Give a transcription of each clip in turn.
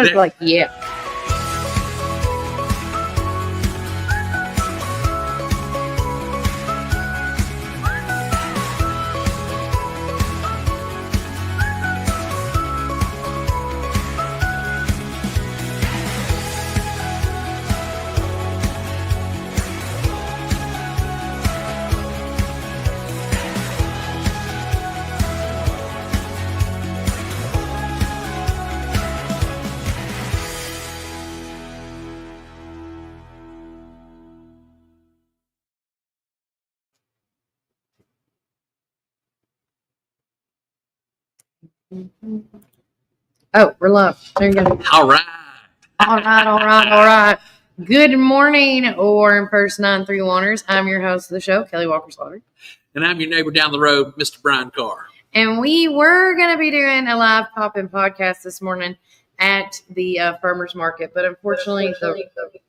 I was like, yeah. Oh, we're live. There you go. All right. All right. Good morning, Warren First 931ers. I'm your host of the show, Kelly Walker Slaughter. And I'm your neighbor down the road, Mr. Brian Carr. And we were going to be doing a live pop-in podcast this morning at the farmer's market, but unfortunately,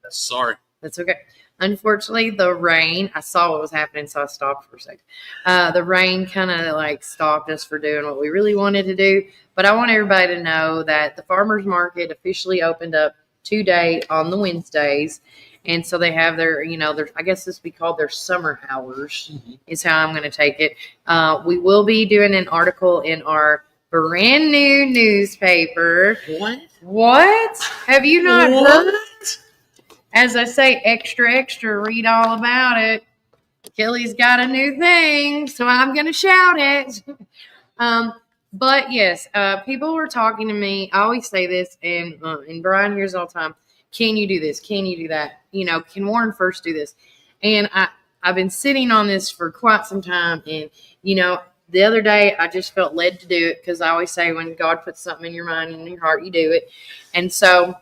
Sorry. That's okay. Unfortunately, the rain, I saw what was happening, so I stopped for a second. The rain kind of like stopped us for doing what we really wanted to do. But I want everybody to know that the farmer's market officially opened up today on the Wednesdays. And so they have their, I guess this would be called their summer hours, is how I'm going to take it. We will be doing an article in our brand new newspaper. What? Have you not heard? As I say, extra, read all about it. Kelly's got a new thing, so I'm going to shout it. But yes, people were talking to me. I always say this, and Brian hears all the time. Can you do this? Can you do that? Can Warren First do this? And I've been sitting on this for quite some time. And, the other day I just felt led to do it because I always say when God puts something in your mind and in your heart, you do it. And so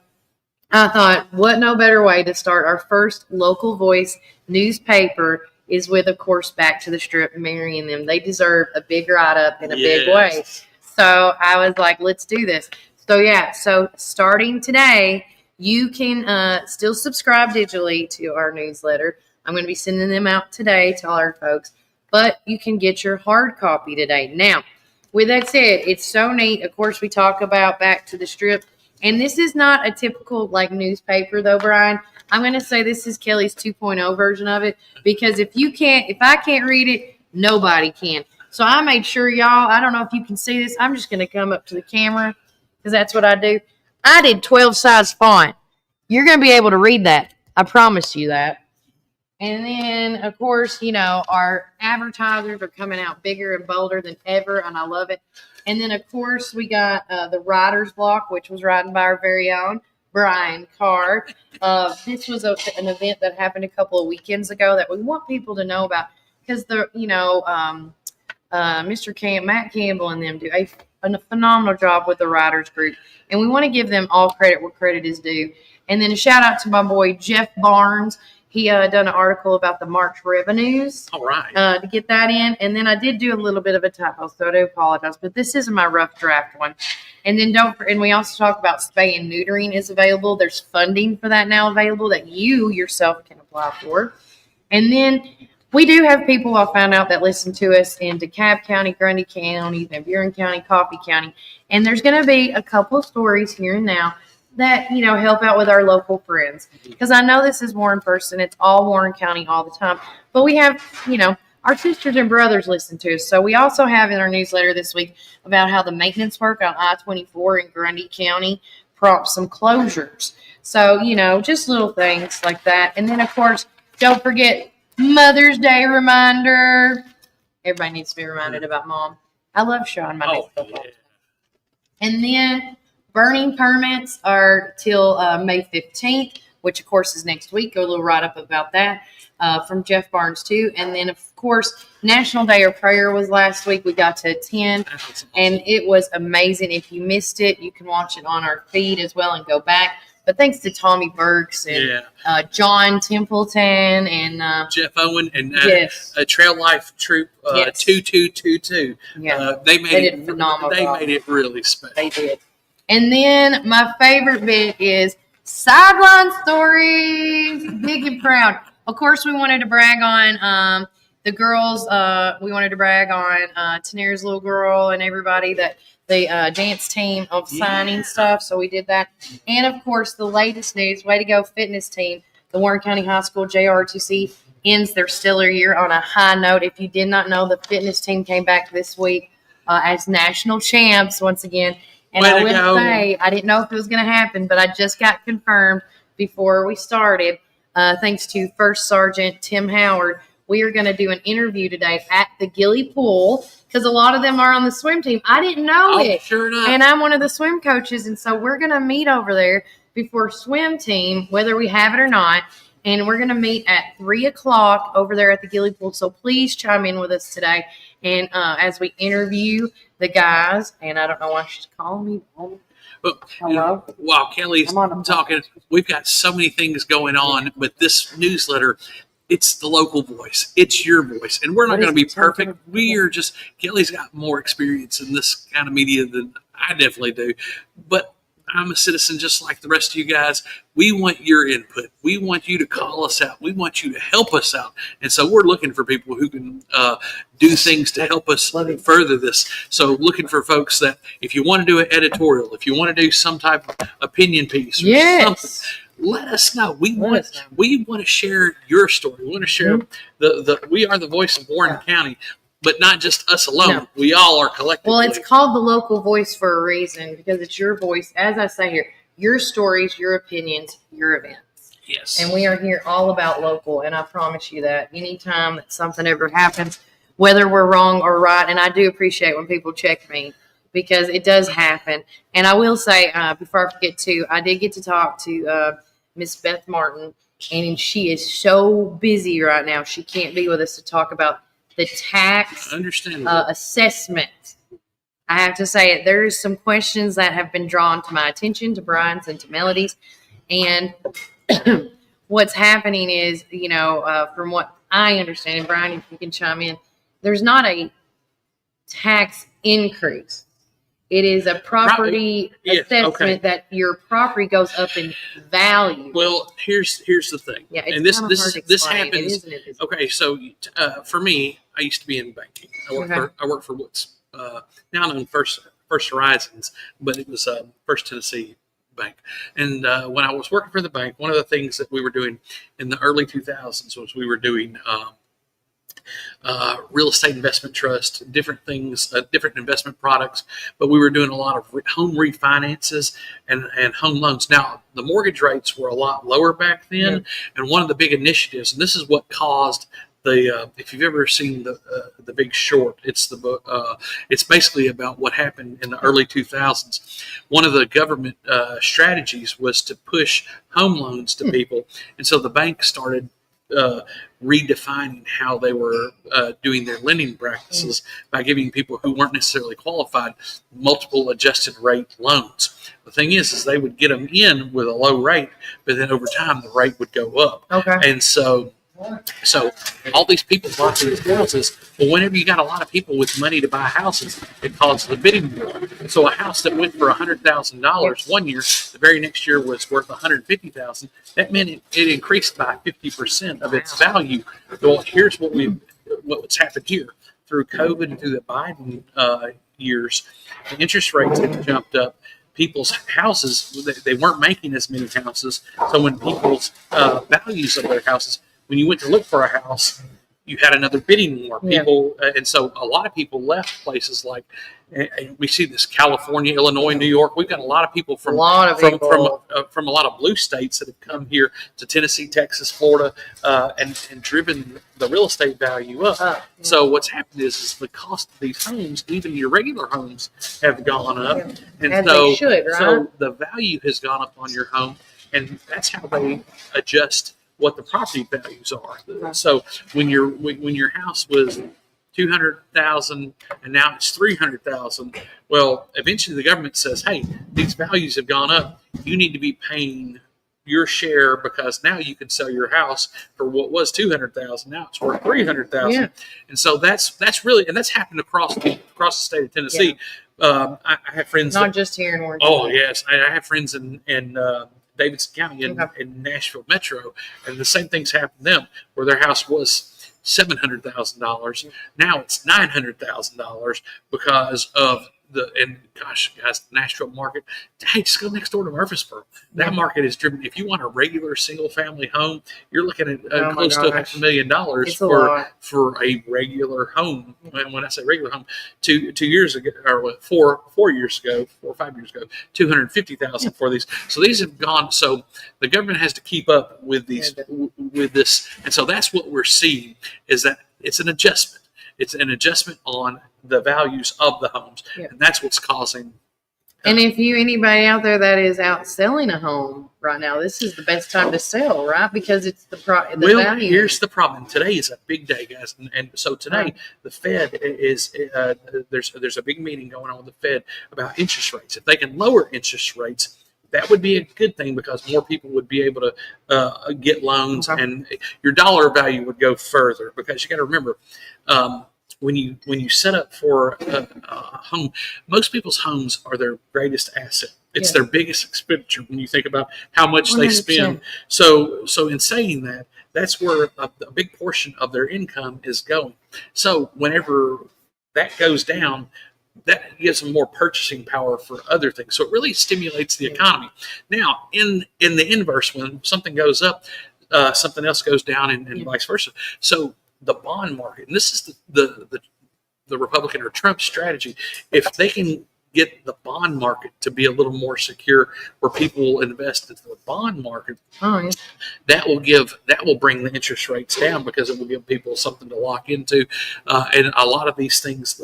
I thought, what no better way to start our first local voice newspaper is with, of course, Back to the Strip, marrying them. They deserve a big write-up in a big way. So I was like, let's do this. So starting today, you can still subscribe digitally to our newsletter. I'm going to be sending them out today to all our folks, but you can get your hard copy today. Now, with that said, it's so neat. Of course, we talk about Back to the Strip. And this is not a typical newspaper though, Brian. I'm going to say this is Kelly's 2.0 version of it because if I can't read it, nobody can. So I made sure y'all, I don't know if you can see this. I'm just going to come up to the camera because that's what I do. I did 12 size font. You're going to be able to read that. I promise you that. And then, of course, our advertisers are coming out bigger and bolder than ever, and I love it. And then, of course, we got the Writer's Block, which was written by our very own Brian Carr. This was an event that happened a couple of weekends ago that we want people to know about because Matt Campbell and them do a phenomenal job with the writers group, and we want to give them all credit where credit is due. And then a shout out to my boy Jeff Barnes. He done an article about the March revenues. All right. To get that in. And then I did do a little bit of a typo, so I do apologize. But this is my rough draft one. And then and we also talk about spay and neutering is available. There's funding for that now available that you yourself can apply for. And then we do have people I found out that listen to us in DeKalb County, Grundy County, Van Buren County, Coffee County. And there's going to be a couple of stories here and now that, help out with our local friends. Because I know this is Warren First, and it's all Warren County all the time. But we have, our sisters and brothers listen to us. So we also have in our newsletter this week about how the maintenance work on I-24 in Grundy County prompts some closures. So, just little things like that. And then, of course, don't forget Mother's Day reminder. Everybody needs to be reminded about Mom. I love showing my new football. And then burning permits are till May 15th, which, of course, is next week. Go a little write-up about that from Jeff Barnes, too. And then, of course, National Day of Prayer was last week. We got to attend, and it was amazing. If you missed it, you can watch it on our feed as well and go back. But thanks to Tommy Burks and John Templeton and Jeff Owen and Trail Life Troop 2222. They did a phenomenal job. They made it really special. They did. And then my favorite bit is sideline stories, big and proud. Of course, we wanted to brag on the girls. We wanted to brag on Tanera's little girl and everybody that the dance team of signing stuff. So we did that. And, of course, the latest news, way to go fitness team, the Warren County High School JROTC ends their stellar year on a high note. If you did not know, the fitness team came back this week as national champs once again. And I will say, I didn't know if it was going to happen, but I just got confirmed before we started, thanks to First Sergeant Tim Howard. We are going to do an interview today at the Gilly Pool because a lot of them are on the swim team. I didn't know it. Sure enough. And I'm one of the swim coaches, and so we're going to meet over there before swim team, whether we have it or not. And we're going to meet at 3 o'clock over there at the Gilly Pool. So please chime in with us today. And as we interview the guys, and I don't know why she's calling me. Hello? While Kelly's talking, we've got so many things going on, but this newsletter, it's the local voice. It's your voice. And we're not going to be perfect. We are just, Kelly's got more experience in this kind of media than I definitely do. But I'm a citizen just like the rest of you guys. We want your input. We want you to call us out. We want you to help us out. And so we're looking for people who can do things to help us further this. So looking for folks that if you want to do an editorial, if you want to do some type of opinion piece or something, let us know. We want to share your story. We want to share we are the voice of Warren County. But not just us alone. No. We all are collectively. Well, it's called the local voice for a reason because it's your voice. As I say here, your stories, your opinions, your events. Yes. And we are here all about local. And I promise you that anytime that something ever happens, whether we're wrong or right, and I do appreciate when people check me because it does happen. And I will say, before I forget too, I did get to talk to Miss Beth Martin, and she is so busy right now. She can't be with us to talk about the tax assessment. I have to say it. There's some questions that have been drawn to my attention, to Brian's and to Melody's. And what's happening is, from what I understand, and Brian, if you can chime in, there's not a tax increase. It is a property assessment that your property goes up in value. Well, here's the thing. Yeah, it's and this happens. Okay, so for me, I used to be in banking. I worked for what's now known First Horizons, but it was First Tennessee Bank. And when I was working for the bank, one of the things that we were doing in the early 2000s was we were doing real estate investment trust, different things, different investment products, but we were doing a lot of home refinances and home loans. Now, the mortgage rates were a lot lower back then, and one of the big initiatives, and this is what caused if you've ever seen the Big Short, it's the book. It's basically about what happened in the early 2000s. One of the government strategies was to push home loans to people, and so the bank started redefining how they were doing their lending practices by giving people who weren't necessarily qualified multiple adjusted rate loans. The thing is they would get them in with a low rate, but then over time the rate would go up. Okay. And so all these people bought these houses. Well, whenever you got a lot of people with money to buy houses, it causes the bidding war. So a house that went for $100,000 one year, the very next year was worth $150,000. That meant it increased by 50% of its value. Well, here's what's happened here through COVID and through the Biden years. The interest rates have jumped up. People's houses, they weren't making as many houses. So when people's values of their houses, when you went to look for a house, you had another bidding war. People, and so a lot of people left places like we see this California, Illinois, New York. We've got a lot of people from a lot of blue states that have come here to Tennessee, Texas, Florida, and driven the real estate value up. So what's happened is the cost of these homes, even your regular homes, have gone up, and they should, right? So the value has gone up on your home, and that's how they adjust what the property values are. So when your house was $200,000 and now it's $300,000, well, eventually the government says, hey, these values have gone up. You need to be paying your share because now you can sell your house for what was $200,000. Now it's worth $300,000. Yeah. And so that's really, and that's happened across the state of Tennessee. Yeah. I have friends not just here in Warren. Oh yes, I have friends in Davidson County in Nashville Metro, and the same things happened to them, where their house was $700,000. Now it's $900,000 because of and gosh, guys, the Nashville market. Hey, just go next door to Murfreesboro. That market is driven. If you want a regular single family home, you're looking at close to $500,000 for a regular home. And when I say regular home, 2 years ago, or 4 years ago, 4 or 5 years ago, $250,000 for these. So these have gone. So the government has to keep up with these with this, and so that's what we're seeing is that it's an adjustment. It's an adjustment on the values of the homes, and that's what's causing. And if anybody out there that is out selling a home right now, this is the best time to sell, right? Because it's the value. Here's the problem. Today is a big day, guys, and so today the Fed is there's a big meeting going on with the Fed about interest rates. If they can lower interest rates, that would be a good thing because more people would be able to get loans, and your dollar value would go further. Because you got to remember, when you set up for a home, most people's homes are their greatest asset. It's their biggest expenditure when you think about how much 100%. They spend. So in saying that, that's where a big portion of their income is going. So whenever that goes down, that gives them more purchasing power for other things. So it really stimulates the economy. Now, in the inverse, when something goes up, something else goes down, and vice versa. So the bond market, and this is the Republican or Trump strategy, if they can get the bond market to be a little more secure, where people will invest into the bond market, that will bring the interest rates down because it will give people something to lock into, and a lot of these things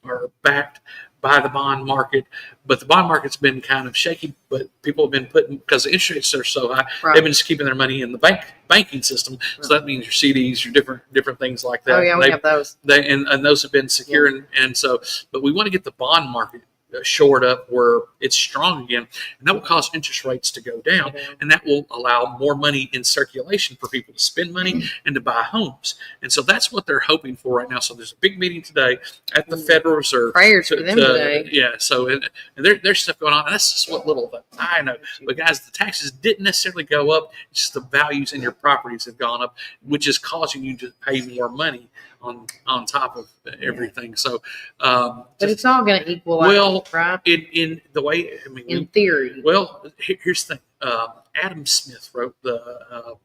are backed by the bond market, but the bond market's been kind of shaky. But people have been putting, because the interest rates are so high, they've been just keeping their money in the banking system. So that means your CDs, your different things like that. Oh yeah, we have those. And those have been secure, and so, but we want to get the bond market shored up where it's strong again, and that will cause interest rates to go down, and that will allow more money in circulation for people to spend money and to buy homes. And so that's what they're hoping for right now. So there's a big meeting today at the Federal Reserve. Prayers for them today. Yeah. So and there's stuff going on, and that's just what little that I know. But guys, the taxes didn't necessarily go up; it's just the values in your properties have gone up, which is causing you to pay more money on top of everything. So, but it's all going to equal out, right? In the way, I mean, in theory. Well, here's the thing. Adam Smith wrote a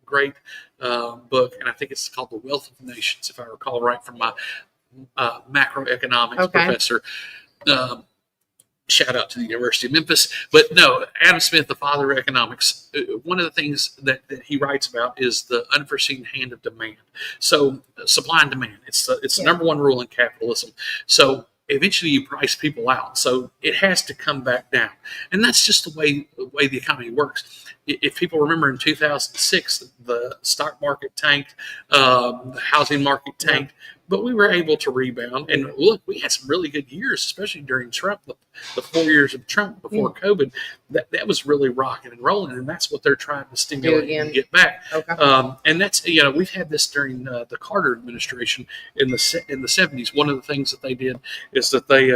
great book, and I think it's called The Wealth of Nations, if I recall right, from my macroeconomics professor. Shout out to the University of Memphis. But no, Adam Smith, the father of economics, one of the things that he writes about is the unforeseen hand of demand. So supply and demand, it's the number one rule in capitalism. So eventually you price people out. So it has to come back down. And that's just the way the economy works. If people remember in 2006, the stock market tanked, the housing market tanked, but we were able to rebound. And look, we had some really good years, especially during Trump, the 4 years of Trump before COVID. That was really rocking and rolling, and that's what they're trying to stimulate and get back. And that's, we've had this during the Carter administration in the 70s. One of the things that they did is that they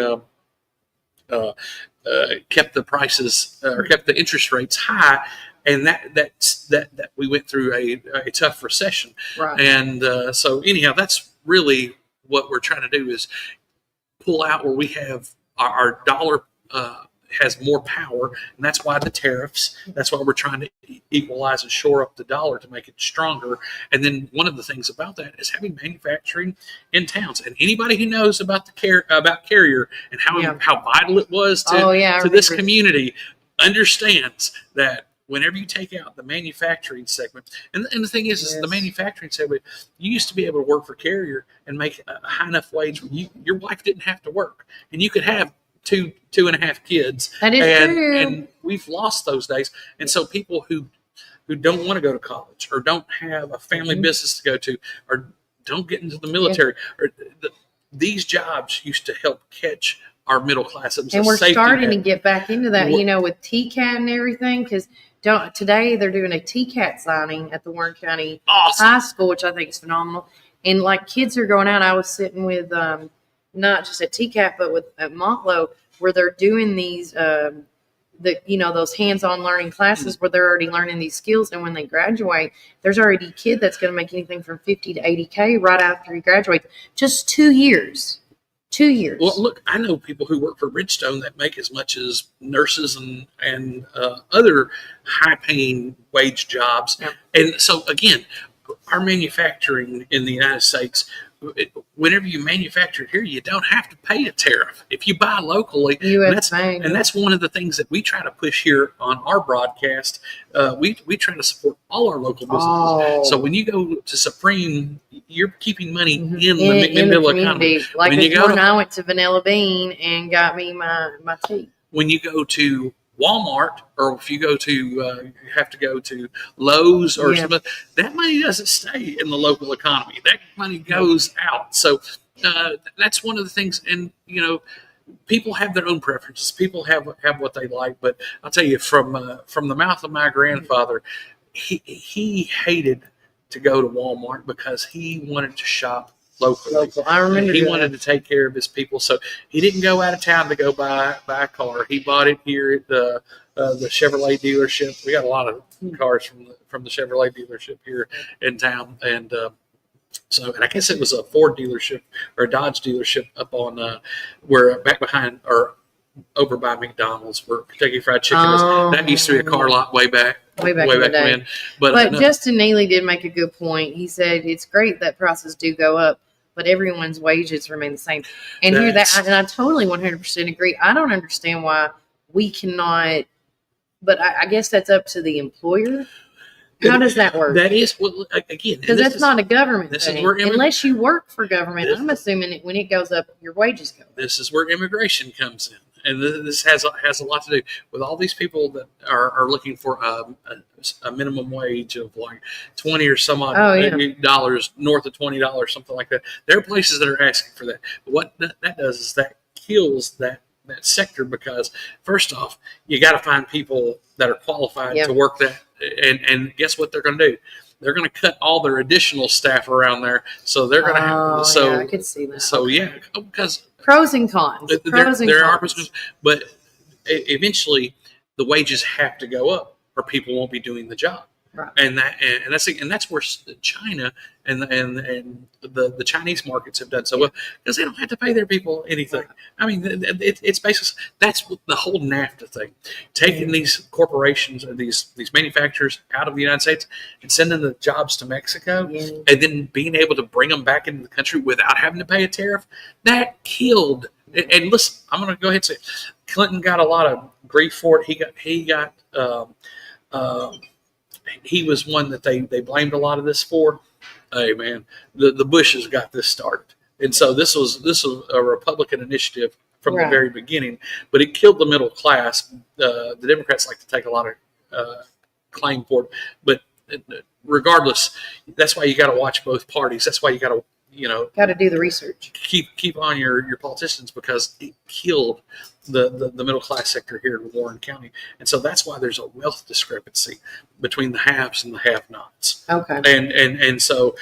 kept the prices or kept the interest rates high. And that we went through a tough recession, and so anyhow, that's really what we're trying to do is pull out where we have our dollar has more power, and that's why the tariffs. That's why we're trying to equalize and shore up the dollar to make it stronger. And then one of the things about that is having manufacturing in towns. And anybody who knows about about Carrier and how vital it was to this community understands that. Whenever you take out the manufacturing segment, and the thing is the manufacturing segment, you used to be able to work for Carrier and make a high enough wage where your wife didn't have to work, and you could have two and a half kids. That is true. And we've lost those days. And so people who don't want to go to college or don't have a family business to go to or don't get into the military, or these jobs used to help catch our middle class. And we're starting to get back into that, with TCAT and everything, because today they're doing a TCAT signing at the Warren County High School, which I think is phenomenal. And like kids are going out. I was sitting with not just at TCAT, but at Montlow, where they're doing these those hands-on learning classes where they're already learning these skills. And when they graduate, there's already a kid that's going to make anything from $50,000 to $80,000 right after he graduates. Just 2 years. 2 years. Well, look, I know people who work for Bridgestone that make as much as nurses and other high-paying wage jobs. Yep. And so, again, our manufacturing in the United States, whenever you manufacture it here, you don't have to pay a tariff if you buy locally. And that's one of the things that we try to push here on our broadcast. We try to support all our local businesses. Oh. So when you go to Supreme, you're keeping money in the middle economy. Like this morning, I went to Vanilla Bean and got me my tea. When you go to Walmart, or if you go to you have to go to Lowe's or something, that money doesn't stay in the local economy. That money goes out. So that's one of the things. And people have their own preferences. People have what they like. But I'll tell you, from the mouth of my grandfather, he hated to go to Walmart because he wanted to shop locally. I remember he wanted to take care of his people, so he didn't go out of town to go buy a car. He bought it here at the Chevrolet dealership. We got a lot of cars from the Chevrolet dealership here in town, and I guess it was a Ford dealership or a Dodge dealership up on where back behind or over by McDonald's where Kentucky Fried Chicken is. That used to be a car lot way back when. But Justin Neely did make a good point. He said it's great that prices do go up, but everyone's wages remain the same. And I totally 100% agree. I don't understand why we cannot, but I guess that's up to the employer. How does that work? That is, well, again, because that's not a government thing. Unless you work for government, I'm assuming when it goes up, your wages go up. This is where immigration comes in. And this has a lot to do with all these people that are looking for a minimum wage of like $20 or some odd dollars, north of $20, something like that. There are places that are asking for that. But what that does is that kills that sector, because first off, you got to find people that are qualified to work that. And guess what they're going to do? They're going to cut all their additional staff around there. So they're going to have. So I could see that. So because pros and cons. There are pros, but eventually the wages have to go up, or people won't be doing the job. Right. And that's where China and the Chinese markets have done so well, because they don't have to pay their people anything. Right. I mean, it's basically that's the whole NAFTA thing, taking these corporations or these manufacturers out of the United States and sending the jobs to Mexico, and then being able to bring them back into the country without having to pay a tariff. That killed. And listen, I'm going to go ahead and say, Clinton got a lot of grief for it. He was one that they blamed a lot of this for. Hey man, the Bushes got this started, and so this was a Republican initiative from the very beginning. But it killed the middle class. The Democrats like to take a lot of claim for it, but regardless, that's why you got to watch both parties. That's why you got to do the research. Keep on your politicians, because it killed the middle class sector here in Warren County, and so that's why there's a wealth discrepancy between the haves and the have-nots. Okay. And so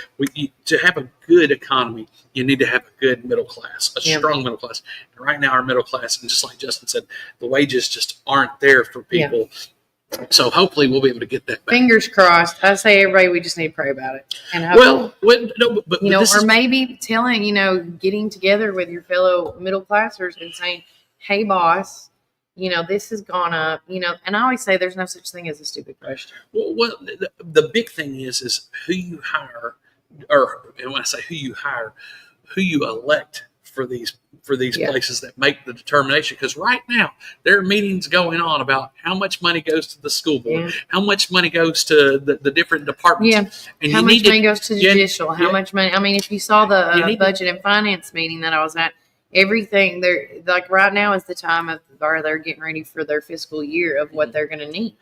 to have a good economy, you need to have a good middle class, a strong middle class. And right now, our middle class, and just like Justin said, the wages just aren't there for people. Yeah. So hopefully we'll be able to get that back. Fingers crossed. I say everybody, we just need to pray about it. And or maybe getting together with your fellow middle classers and saying, "Hey, boss, this has gone up." And I always say there's no such thing as a stupid question. Well, the big thing is who you hire, and when I say who you hire, who you elect for these places that make the determination. Because right now there are meetings going on about how much money goes to the school board, how much money goes to the different departments, and how much money goes to judicial, how much money. I mean, if you saw the budget and finance meeting that I was at, everything they're like right now is the time of where they're getting ready for their fiscal year of what they're going to need.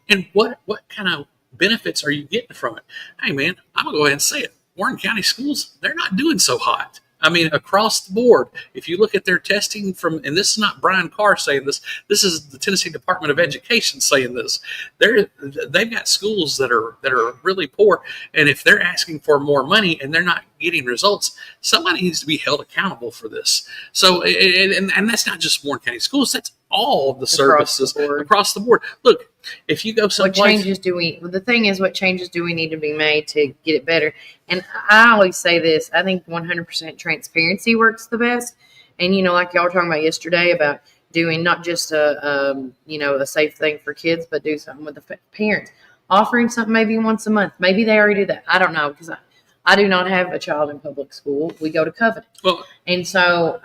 And what kind of benefits are you getting from it? Hey man, I'm gonna go ahead and say it. Warren County schools, they're not doing so hot. I mean, across the board, if you look at their testing and this is not Brian Carr saying this, this is the Tennessee Department of Education saying this. They've got schools that are really poor, and if they're asking for more money and they're not getting results, somebody needs to be held accountable for this. So, and that's not just Warren County schools; that's all of the Across the services board. across the board. Look, if you go What someplace, changes do we? The thing is, what changes do we need to be made to get it better? And I always say this: I think 100% transparency works the best. And like y'all were talking about yesterday about doing not just a safe thing for kids, but do something with the parents, offering something maybe once a month. Maybe they already do that. I don't know because I do not have a child in public school. We go to Covenant, well, and so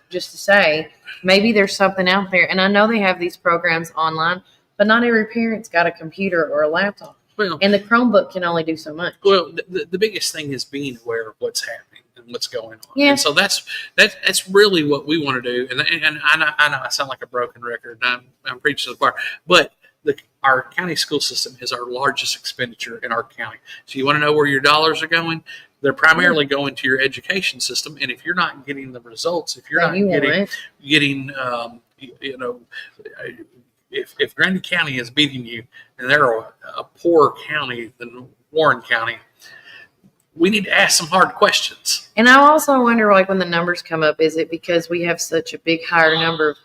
just to say, maybe there's something out there. And I know they have these programs online. But not every parent's got a computer or a laptop. well, And the Chromebook can only do so much. well, the biggest thing is being aware of what's happening and what's going on. Yeah. And so that's really what we want to do. And I know I sound like a broken record. And I'm preaching to the choir, but our county school system is our largest expenditure in our county. So you want to know where your dollars are going? They're primarily going to your education system. And if you're not getting the results, if you're not getting if Grundy County is beating you and they're a poorer county than Warren County, we need to ask some hard questions. And I also wonder, when the numbers come up, is it because we have such a big higher number of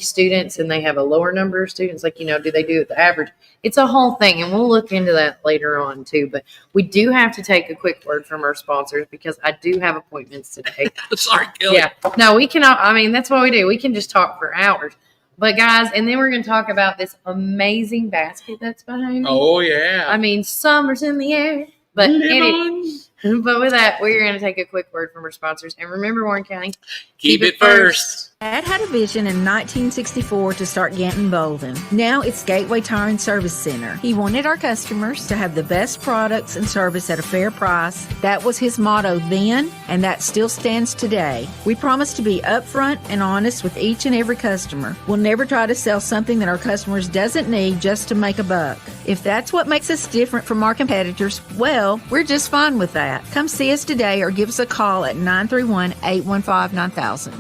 students and they have a lower number of students? Do they do it the average? It's a whole thing, and we'll look into that later on too. But we do have to take a quick word from our sponsors because I do have appointments today. Sorry, Kelly. Yeah. No, we cannot. That's what we do. We can just talk for hours. But guys, and then we're going to talk about this amazing basket that's behind me. Oh, yeah. Summer's in the air. But with that, we're going to take a quick word from our sponsors. And remember, Warren County, keep it first. Dad had a vision in 1964 to start Ganton Bolden. Now it's Gateway Tire and Service Center. He wanted our customers to have the best products and service at a fair price. That was his motto then, and that still stands today. We promise to be upfront and honest with each and every customer. We'll never try to sell something that our customers doesn't need just to make a buck. If that's what makes us different from our competitors, well, we're just fine with that. Come see us today or give us a call at 931-815-9000.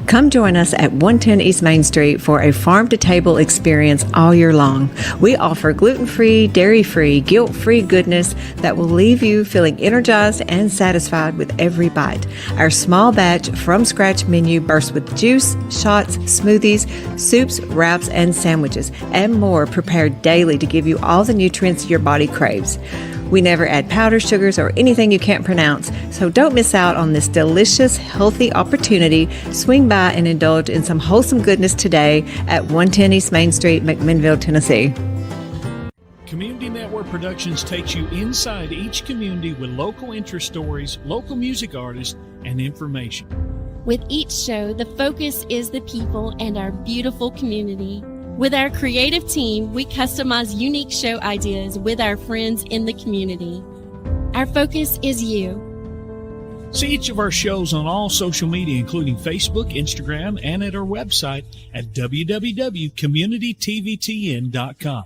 Come join us at 110 East Main Street for a farm-to-table experience all year long. We offer gluten-free, dairy-free, guilt-free goodness that will leave you feeling energized and satisfied with every bite. Our small batch from-scratch menu bursts with juice, shots, smoothies, soups, wraps, and sandwiches, and more prepared daily to give you all the nutrients your body craves. We never add powder, sugars, or anything you can't pronounce, so don't miss out on this delicious, healthy opportunity. Swing by and indulge in some wholesome goodness today at 110 East Main Street, McMinnville, Tennessee. Community Network Productions takes you inside each community with local interest stories, local music artists, and information. With each show, the focus is the people and our beautiful community. With our creative team, we customize unique show ideas with our friends in the community. Our focus is you. See each of our shows on all social media, including Facebook, Instagram, and at our website at www.communitytvtn.com.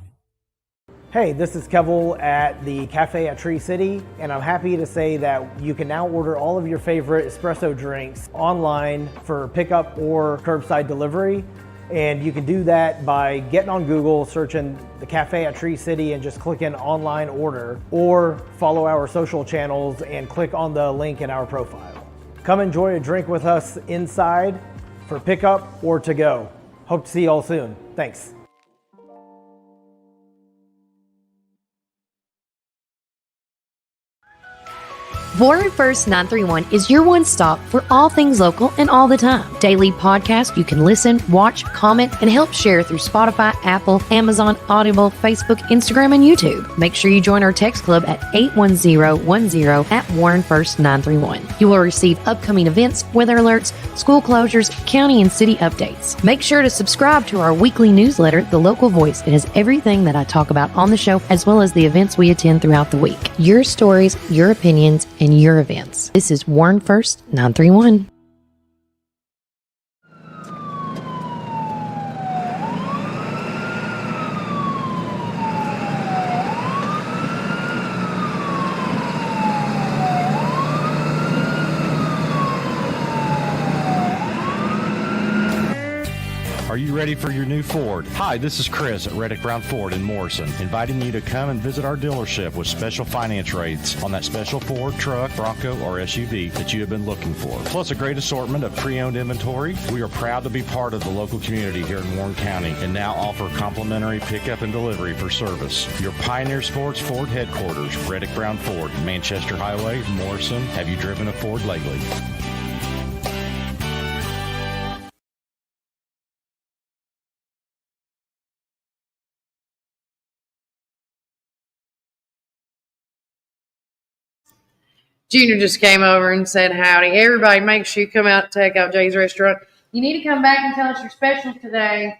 Hey, this is Kevel at the Cafe at Tree City, and I'm happy to say that you can now order all of your favorite espresso drinks online for pickup or curbside delivery. And you can do that by getting on Google, searching the Cafe at Tree City and just clicking online order, or follow our social channels and click on the link in our profile. Come enjoy a drink with us inside for pickup or to go. Hope to see you all soon. Thanks. Warren First 931 is your one stop for all things local and all the time. Daily podcast you can listen, watch, comment, and help share through Spotify, Apple, Amazon, Audible, Facebook, Instagram, and YouTube. Make sure you join our text club at 81010 at Warren First 931. You will receive upcoming events, weather alerts, school closures, county and city updates. Make sure to subscribe to our weekly newsletter, The Local Voice. It has everything that I talk about on the show, as well as the events we attend throughout the week. Your stories, your opinions, and your events. This is Warren First 931. Are you ready for your new Ford? Hi, this is Chris at Reddick Brown Ford in Morrison, inviting you to come and visit our dealership with special finance rates on that special Ford truck, Bronco, or SUV that you have been looking for. Plus a great assortment of pre-owned inventory. We are proud to be part of the local community here in Warren County and now offer complimentary pickup and delivery for service. Your Pioneer Sports Ford headquarters, Reddick Brown Ford, Manchester Highway, Morrison. Have you driven a Ford lately? Junior just came over and said howdy. Everybody, make sure you come out and check out Jay's Restaurant. You need to come back and tell us your special today.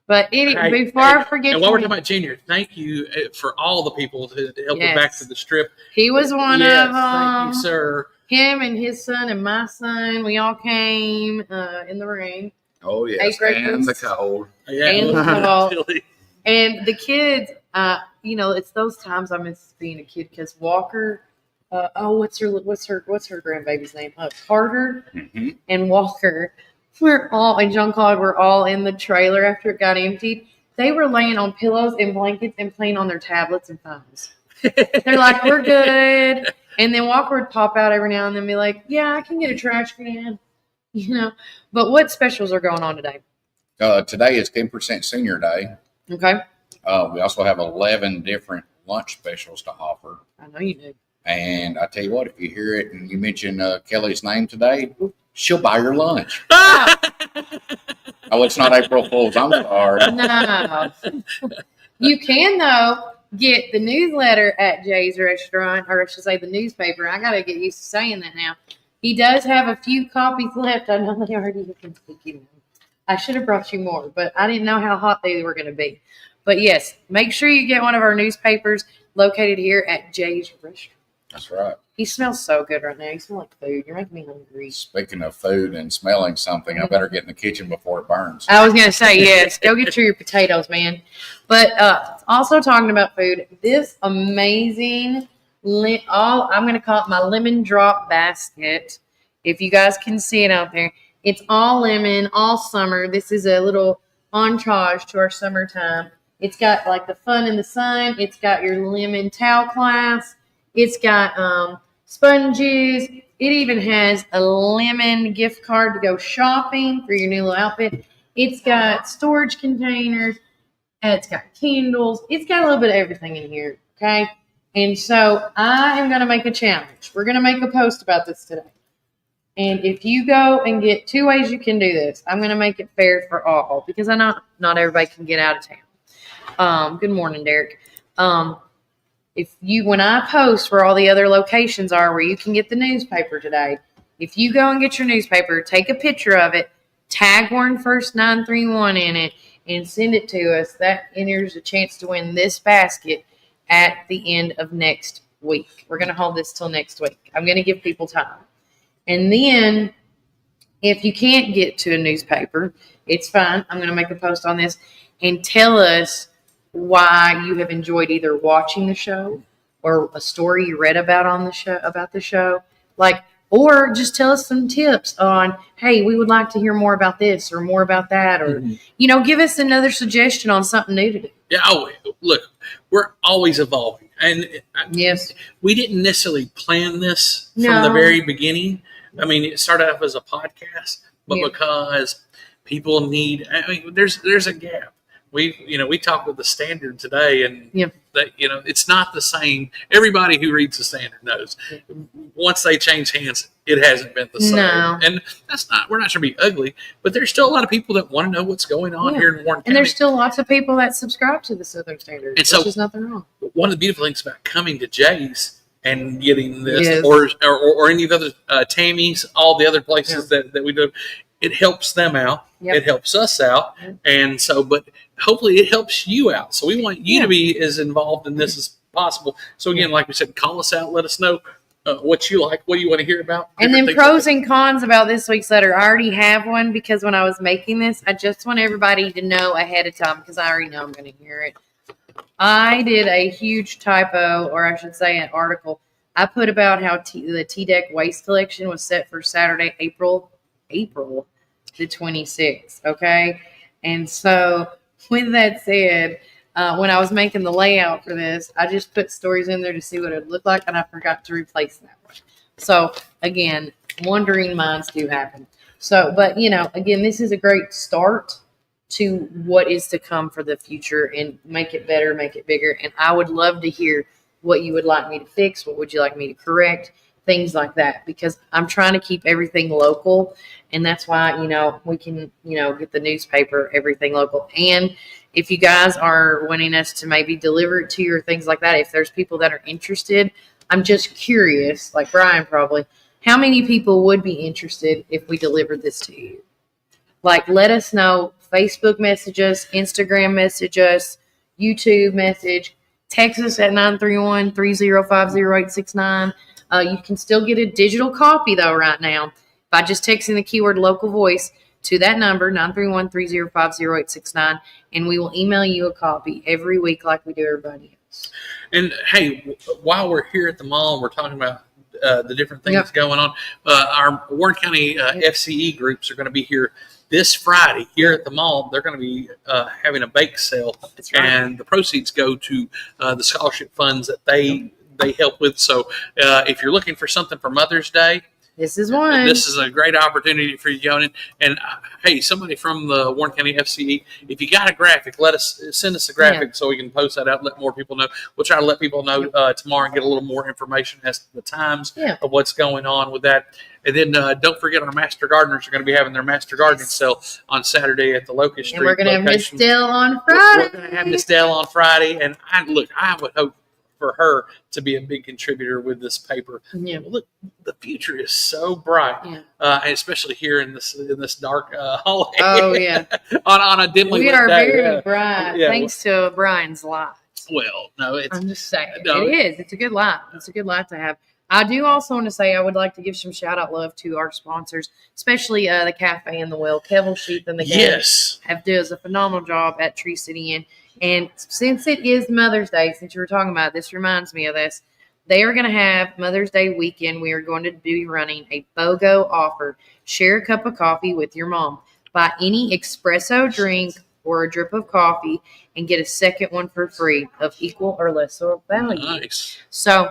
But before I forget, and while we're talking about Junior, thank you for all the people to help us back to the strip. He was one of them. Thank you, sir. Him and his son and my son, we all came in the rain. Oh, yes, and the cold. Yeah, and the cold. And the kids, it's those times I miss being a kid because Walker. What's her grandbaby's name? Carter and Walker. And Jean-Claude were all in the trailer after it got emptied. They were laying on pillows and blankets and playing on their tablets and phones. They're like, we're good. And then Walker would pop out every now and then and be like, yeah, I can get a trash can. But what specials are going on today? Today is 10% Senior Day. Okay. We also have 11 different lunch specials to offer. I know you do. And I tell you what, if you hear it and you mention Kelly's name today, she'll buy your lunch. Oh, it's not April Fool's. I'm sorry. No. You can, though, get the newsletter at Jay's Restaurant, or I should say the newspaper. I got to get used to saying that now. He does have a few copies left. I know they already have been speaking. I should have brought you more, but I didn't know how hot they were going to be. But, yes, make sure you get one of our newspapers located here at Jay's Restaurant. That's right. He smells so good right now. You smell like food. You're making me hungry. Speaking of food and smelling something, I better get in the kitchen before it burns. I was going to say, yes, go get your potatoes, man. But also talking about food, this amazing, I'm going to call it my lemon drop basket. If you guys can see it out there, it's all lemon, all summer. This is a little entourage to our summertime. It's got like the fun in the sun. It's got your lemon towel clasp. It's got sponges. It even has a lemon gift card to go shopping for your new little outfit. It's got storage containers. It's got candles. It's got a little bit of everything in here, okay? And so I am going to make a challenge. We're going to make a post about this today. And if you go and get 2 ways you can do this, I'm going to make it fair for all because I know not everybody can get out of town. Good morning, Derek. When I post where all the other locations are where you can get the newspaper today, if you go and get your newspaper, take a picture of it, tag Warren First 931 in it, and send it to us, that enters a chance to win this basket at the end of next week. We're going to hold this till next week. I'm going to give people time. And then if you can't get to a newspaper, it's fine. I'm going to make a post on this and tell us why you have enjoyed either watching the show or a story you read about the show, or just tell us some tips on, hey, we would like to hear more about this or more about that, or give us another suggestion on something new to do. Yeah. Oh, look, we're always evolving, and yes, we didn't necessarily plan this from the very beginning. I mean, it started off as a podcast, but because people need, there's a gap. We talked with the Standard today, and that it's not the same. Everybody who reads the Standard knows once they change hands, it hasn't been the same. No. And we're not trying to be ugly, but there's still a lot of people that want to know what's going on here in Warren County. And there's still lots of people that subscribe to the Southern Standard. And so, there's nothing wrong. One of the beautiful things about coming to Jay's and getting this, or any of the other Tammy's, all the other places that we do, it helps them out. It helps us out. And so, but hopefully it helps you out. So we want you to be as involved in this as possible. So again, like we said, call us out. Let us know what you like, what you want to hear about. And then pros and cons about this week's letter. I already have one because when I was making this, I just want everybody to know ahead of time because I already know I'm going to hear it. I did a huge typo, or I should say an article. I put about how the T-Deck waste collection was set for Saturday, April the 26th. Okay. And so with that said, when I was making the layout for this, I just put stories in there to see what it would look like, and I forgot to replace that one. So again, wandering minds do happen. So, but again, this is a great start to what is to come for the future, and make it better, make it bigger. And I would love to hear what you would like me to fix. What would you like me to correct? Things like that, because I'm trying to keep everything local. And that's why, we can, get the newspaper, everything local. And if you guys are wanting us to maybe deliver it to you or things like that, if there's people that are interested, I'm just curious, like Brian probably, how many people would be interested if we delivered this to you? Like, let us know. Facebook message us, Instagram message us, YouTube message, text us at 931-305-0869. You can still get a digital copy, though, right now by just texting the keyword local voice to that number, 931-305-0869, and we will email you a copy every week like we do everybody else. And, hey, while we're here at the mall, we're talking about the different things going on. Our Warren County FCE groups are going to be here this Friday here at the mall. They're going to be having a bake sale, and the proceeds go to the scholarship funds that they help with. So if you're looking for something for Mother's Day, this is one. This is a great opportunity for you to go in. And hey, somebody from the Warren County FCE, if you got a graphic, send us a graphic so we can post that out and let more people know. We'll try to let people know tomorrow and get a little more information as to the times of what's going on with that. And then don't forget, our Master Gardeners are going to be having their Master Gardening sale on Saturday at the Locust Street And we're going to have Miss location. Dell on Friday. We're going to have Miss Dell on Friday. And I would hope for her to be a big contributor with this paper. Yeah. Look, the future is so bright, and especially here in this dark hallway. Oh yeah, on a dimly we lit are day. very bright thanks to Brian's light. Well, no, I'm just saying no. it is. It's a good light. It's a good light to have. I do also want to say I would like to give some shout out love to our sponsors, especially the Cafe and the Well. Kevel Sheath and the gang does a phenomenal job at Tree City Inn. And since it is Mother's Day, since you were talking about it, this reminds me of this. They are going to have Mother's Day weekend. We are going to be running a BOGO offer. Share a cup of coffee with your mom. Buy any espresso drink or a drip of coffee and get a second one for free of equal or lesser value. Nice. So,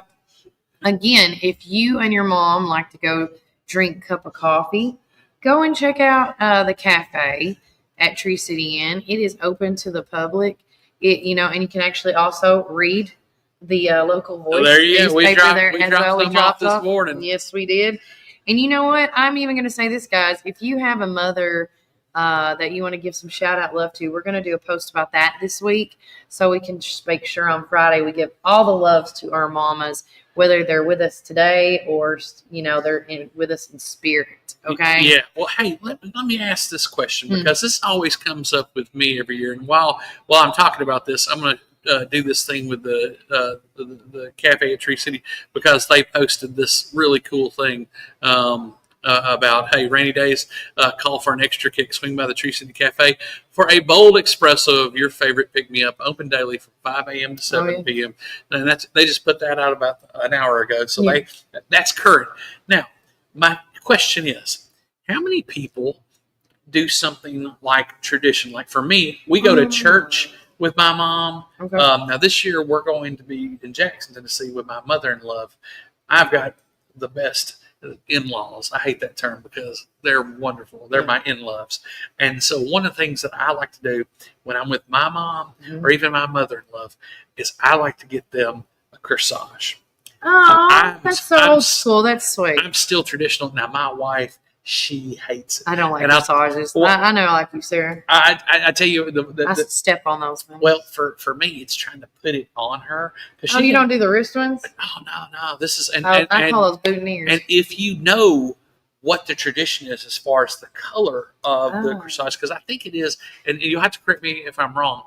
again, if you and your mom like to go drink a cup of coffee, go and check out the cafe at Tree City Inn. It is open to the public. And you can actually also read the local voice newspaper we dropped We dropped this morning. Yes, we did. And you know what? I'm even going to say this, guys. If you have a mother that you want to give some shout out love to, we're going to do a post about that this week, so we can just make sure on Friday we give all the loves to our mamas, whether they're with us today or they're with us in spirit. Okay. Yeah. Well, hey, let me ask this question, because this always comes up with me every year. And while I'm talking about this, I'm going to do this thing with the cafe at Tree City, because they posted this really cool thing about, hey, rainy days, call for an extra kick. Swing by the Tree City Cafe for a bold espresso of your favorite pick-me-up, open daily from 5 a.m. to 7 p.m. And they just put that out about an hour ago. So that's current. Now, my question is, how many people do something like tradition? Like for me, we go to church with my mom. Okay. Now this year we're going to be in Jackson, Tennessee with my mother-in-law. I've got the best in-laws. I hate that term because they're wonderful. They're my in-laws. And so one of the things that I like to do when I'm with my mom or even my mother-in-law is I like to get them a corsage. Oh, that's so old school. That's sweet. I'm still traditional. Now my wife, she hates it. I don't like corsages. I know, like you, Sarah. I tell you, I step on those things. Well, for me, it's trying to put it on her. You don't do the wrist ones? Oh no. This is I call those boutonnieres. And if you know what the tradition is as far as the color of the corsage, because I think it is, and you'll have to correct me if I'm wrong.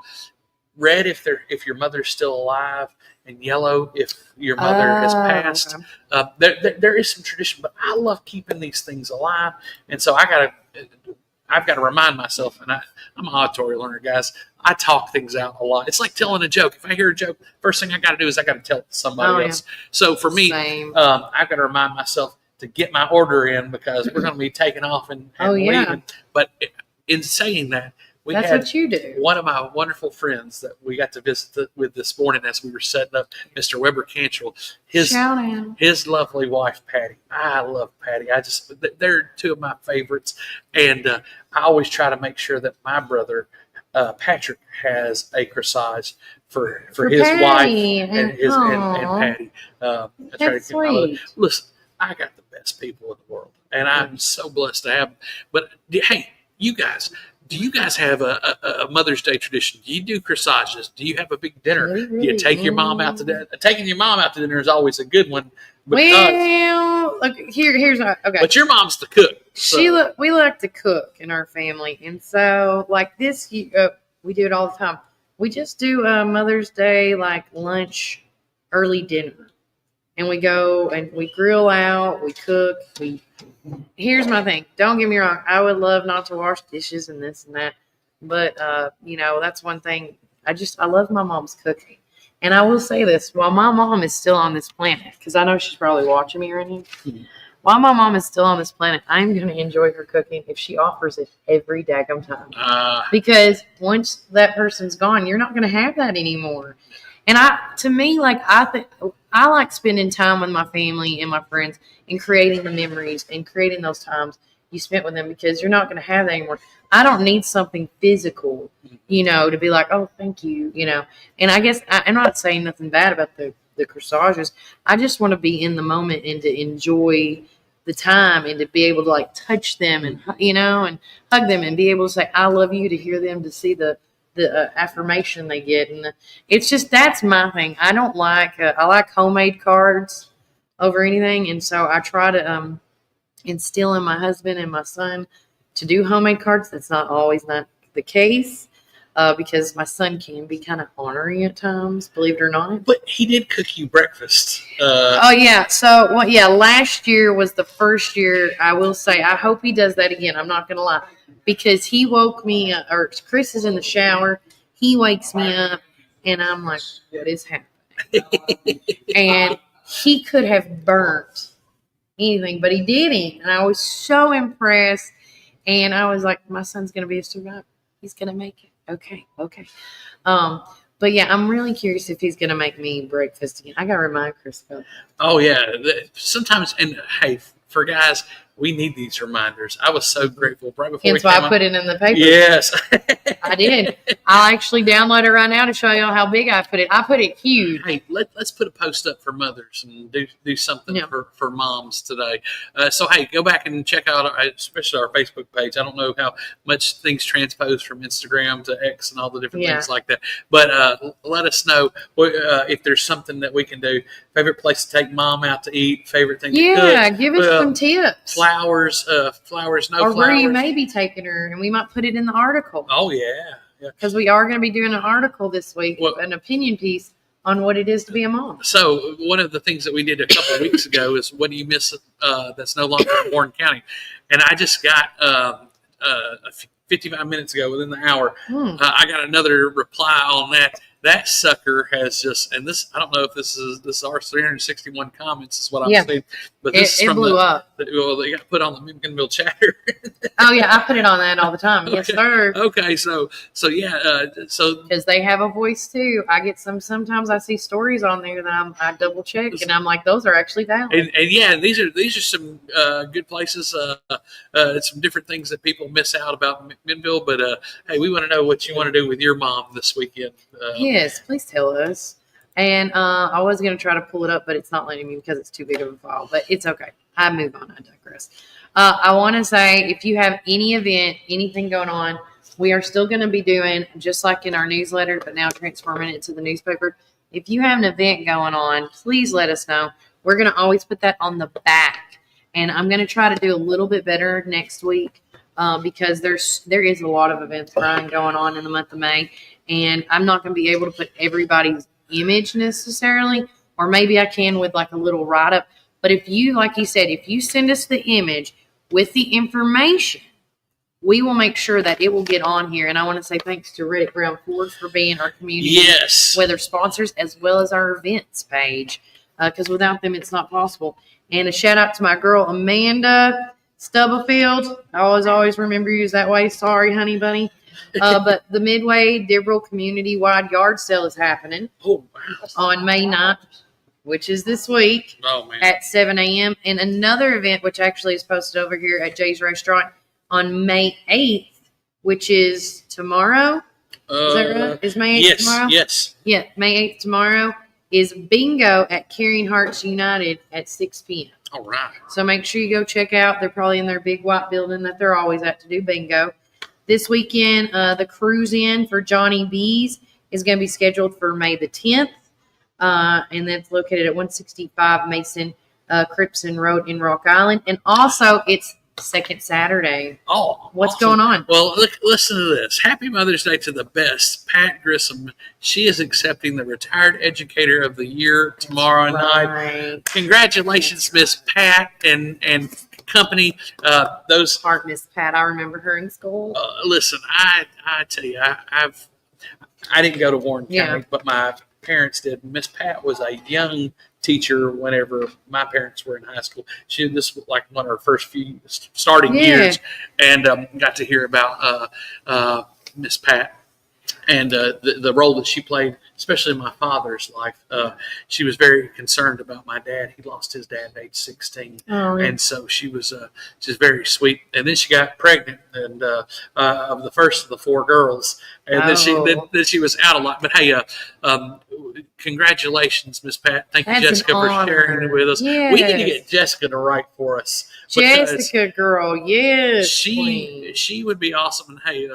Red if your mother's still alive, and yellow if your mother has passed. Okay. There is some tradition, but I love keeping these things alive, and so I've got to remind myself. And I'm an auditory learner, guys. I talk things out a lot. It's like telling a joke. If I hear a joke, first thing I got to do is I got to tell it to somebody else. So for me, I've got to remind myself, to get my order in because we're going to be taking off and leaving. But in saying that, That's had what you do. one of my wonderful friends that we got to visit with this morning as we were setting up, Mr. Weber Cantrell, Shout out. his lovely wife, Patty. I love Patty. They're two of my favorites. And I always try to make sure that my brother, Patrick, has a corsage for his Patty. wife and Patty. That's sweet. Listen, I got the best people in the world, and I'm so blessed to have them. But hey, you guys, do you guys have a Mother's Day tradition? Do you do corsages? Do you have a big dinner? Do you take your mom out to dinner? Taking your mom out to dinner is always a good one. Well, look, here's okay. But your mom's the cook. So. We like to cook in our family, and so like this, we do it all the time. We just do Mother's Day like lunch, early dinner, and we go and we grill out, we cook. Here's my thing. Don't get me wrong. I would love not to wash dishes and this and that, but that's one thing. I love my mom's cooking. And I will say this, while my mom is still on this planet, because I know she's probably watching me right now, while my mom is still on this planet, I'm going to enjoy her cooking if she offers it every daggum time. Because once that person's gone, you're not going to have that anymore. And I like spending time with my family and my friends and creating the memories and creating those times you spent with them, because you're not going to have that anymore. I don't need something physical, to be like, oh, thank you, And I guess I'm not saying nothing bad about the corsages. I just want to be in the moment and to enjoy the time and to be able to like touch them and, and hug them and be able to say, I love you, to hear them, to see the affirmation they get. And it's just, that's my thing. I don't like, I like homemade cards over anything. And so I try to instill in my husband and my son to do homemade cards. That's not always not the case. Because my son can be kind of ornery at times, believe it or not. But he did cook you breakfast. Oh, yeah. So, last year was the first year. I will say, I hope he does that again. I'm not going to lie. Because he woke me up, or Chris is in the shower. He wakes me up, and I'm like, what is happening? And he could have burnt anything, but he didn't. And I was so impressed. And I was like, my son's going to be a survivor. He's going to make it. Okay. But yeah, I'm really curious if he's going to make me breakfast again. I got to remind Chris about that. Oh, yeah. Sometimes, and hey, for guys, we need these reminders. I was so grateful right before That's why I put it in the paper. Yes. I did. I'll actually download it right now to show y'all how big I put it. I put it huge. Hey, let's put a post up for mothers and do something for moms today. So, hey, go back and check out, especially our Facebook page. I don't know how much things transpose from Instagram to X and all the different things like that. But let us know if there's something that we can do. Favorite place to take mom out to eat, favorite thing to cook. Yeah, give us some tips. Flowers, no flowers. Or where you may be taking her, and we might put it in the article. Oh, yeah. Because we are going to be doing an article this week, an opinion piece on what it is to be a mom. So one of the things that we did a couple of weeks ago is, what do you miss that's no longer in Warren County? And I just got 55 minutes ago, within the hour, I got another reply on that. That sucker has just, and this, I don't know if this is our 361 comments is what I'm saying, but this it blew up. They got put on the Mimkinville chatter. Oh yeah, I put it on that all the time. Okay. Yes, sir. Okay, so because they have a voice too. I get sometimes I see stories on there that I double check and I'm like, those are actually valid. And yeah, these are some good places. Some different things that people miss out about Minville, but hey, we want to know what you want to do with your mom this weekend. Yes, please tell us. And I was going to try to pull it up, but it's not letting me because it's too big of a file. But it's okay. I move on. I digress. I want to say, if you have any event, anything going on, we are still going to be doing, just like in our newsletter, but now transforming it to the newspaper. If you have an event going on, please let us know. We're going to always put that on the back. And I'm going to try to do a little bit better next week because there is a lot of events, Brian, going on in the month of May. And I'm not going to be able to put everybody's image necessarily, or maybe I can with like a little write-up. But if you, like you said, if you send us the image with the information, we will make sure that it will get on here. And I want to say thanks to Riddick Brown Ford for being our community weather sponsors, as well as our events page, because without them, it's not possible. And a shout out to my girl, Amanda Stubblefield. I always remember you that way. Sorry, honey bunny. But the Midway Dibble Community-Wide Yard Sale is happening on May 9th, which is this week at 7 a.m. And another event, which actually is posted over here at Jay's Restaurant on May 8th, which is tomorrow. Is that right? Is May 8th tomorrow? Yes. Yeah, May 8th tomorrow is bingo at Caring Hearts United at 6 p.m. All right. So make sure you go check out. They're probably in their big white building that they're always at to do bingo. This weekend, the cruise in for Johnny B's is going to be scheduled for May the 10th. And that's located at 165 Mason Cripson Road in Rock Island. And also, it's second Saturday. Oh, what's awesome. going on? Well, look, listen to this. Happy Mother's Day to the best, Pat Grissom. She is accepting the Retired Educator of the Year tomorrow night. Congratulations, Miss Pat and company. Those Heart, Miss Pat. I remember her in school. Listen, I tell you, I didn't go to Warren County, but my parents did. Miss Pat was a young teacher whenever my parents were in high school. This was like one of her first few starting years, and got to hear about Miss Pat and the role that she played, especially in my father's life. She was very concerned about my dad. He lost his dad at age 16, and so she was just very sweet. And then she got pregnant, and of the first of the 4 girls, and then she was out a lot. But hey, congratulations, Miss Pat. Thank you, Jessica, for sharing it with us. Yes. We need to get Jessica to write for us. Jessica, girl, yes. She would be awesome. And hey,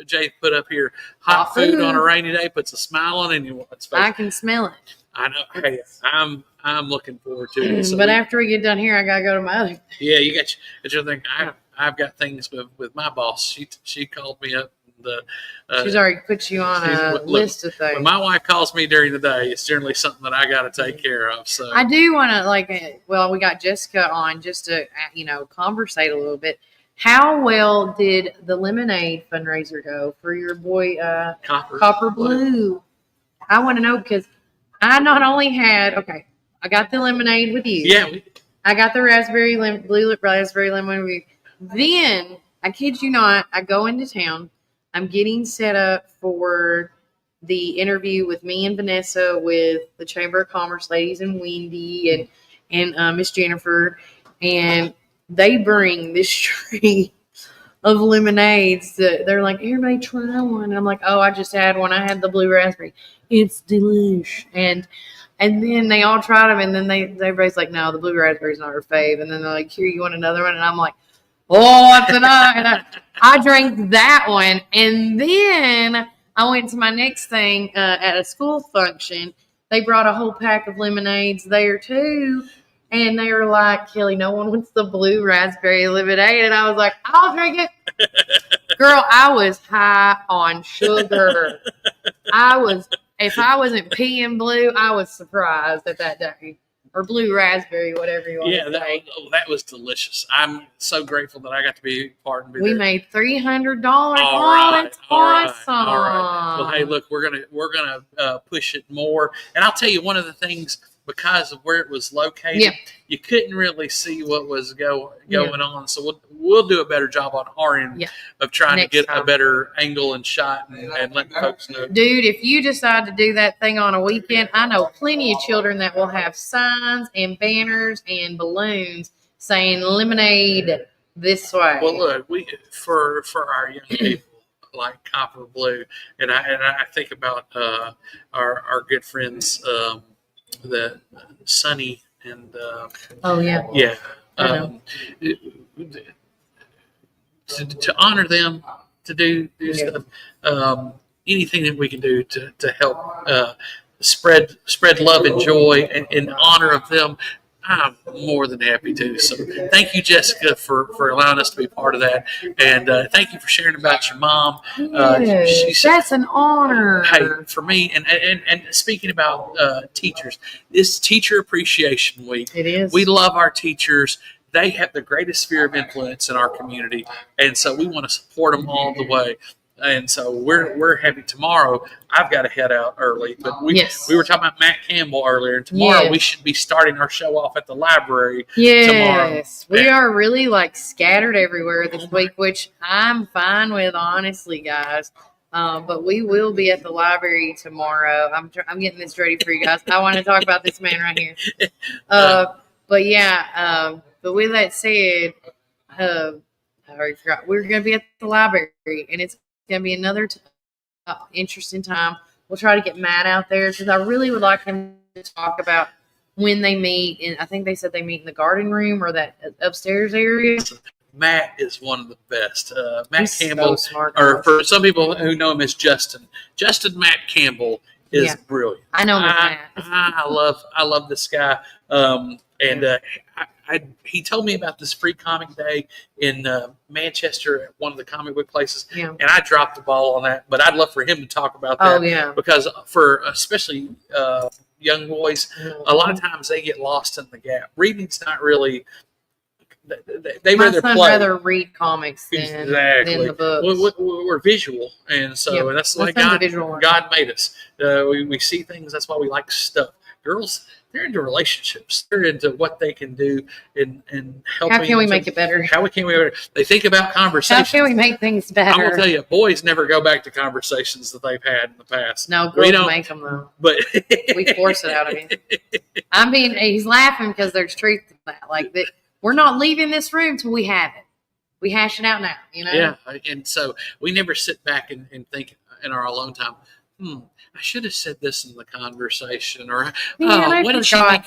Jay put up here hot food on a rainy day puts a smile on anyone's face. I can smell it. I know. Hey, I'm looking forward to it. So but after we get done here, I gotta go to my other. Yeah, you got your thing. I've got things with my boss. She called me up. She's already put you on a list of things. When my wife calls me during the day, it's generally something that I got to take care of. So I do want to we got Jessica on just to conversate a little bit. How well did the lemonade fundraiser go for your boy Copper Blue? I want to know because I not only had I got the lemonade with you. Yeah. I got the blue raspberry lemon with you. Then I kid you not, I go into town. I'm getting set up for the interview with me and Vanessa with the Chamber of Commerce ladies and Wendy and Miss Jennifer, and they bring this tree of lemonades that they're like, everybody try one. And I'm like, oh, I just had one. I had the blue raspberry. It's delish. And then they all tried them, and then everybody's like, no, the blue raspberry's not her fave. And then they're like, here, you want another one? And I'm like, oh, tonight. And I drank that one. And then I went to my next thing at a school function. They brought a whole pack of lemonades there too. And they were like, Kelly, no one wants the blue raspberry lemonade. And I was like, I'll drink it. Girl, I was high on sugar. If I wasn't peeing blue, I was surprised at that day. Or blue raspberry, whatever you want to say. That was delicious. I'm so grateful that I got to be part and be we there. made $300. All That's awesome. All right. Well, hey, look, we're gonna push it more. And I'll tell you one of the things, because of where it was located, you couldn't really see what was going on. So we'll do a better job on our end of trying to get a better angle and shot and letting folks know. Dude, if you decide to do that thing on a weekend, I know plenty of children that will have signs and banners and balloons saying lemonade this way. Well, look, for our young people like Copper Blue, and I think about our good friends. The Sunny and to honor them, to do stuff, anything that we can do to help spread love and joy and in honor of them, I'm more than happy to. So thank you, Jessica, for allowing us to be part of that. And thank you for sharing about your mom. That's an honor. Hey, for me, and speaking about teachers, this Teacher Appreciation Week. It is. We love our teachers. They have the greatest sphere of influence in our community. And so we want to support them all the way. And so we're heavy tomorrow. I've got to head out early, but we were talking about Matt Campbell earlier. And tomorrow we should be starting our show off at the library. Tomorrow. Yes, we are really like scattered everywhere this week, which I'm fine with, honestly, guys. But we will be at the library tomorrow. I'm getting this ready for you guys. I want to talk about this man right here. But yeah, but with that said, I already forgot. We're going to be at the library, and it's going to be another interesting time. We'll try to get Matt out there because I really would like him to talk about when they meet. And I think they said they meet in the garden room or that upstairs area. Matt is one of the best. Matt He's Campbell, so smart, or for some people who know him as Justin Matt Campbell is brilliant. I know Matt. I love this guy. He told me about this free comic day in Manchester at one of the comic book places, and I dropped the ball on that. But I'd love for him to talk about that. Because for especially young boys, a lot of times they get lost in the gap. Reading's not really. They rather read comics than the books. We're visual, and so that's like God made us. We see things. That's why we like stuff. Girls, they're into relationships. They're into what they can do and helping. How can we make it better? They think about conversations. How can we make things better? I'm gonna tell you, boys never go back to conversations that they've had in the past. No, girls make them though. But we force it out of him. He's laughing because there's truth to that. Like that, we're not leaving this room till we have it. We hash it out now, Yeah, and so we never sit back and think in our alone time. I should have said this in the conversation, or what did she mean?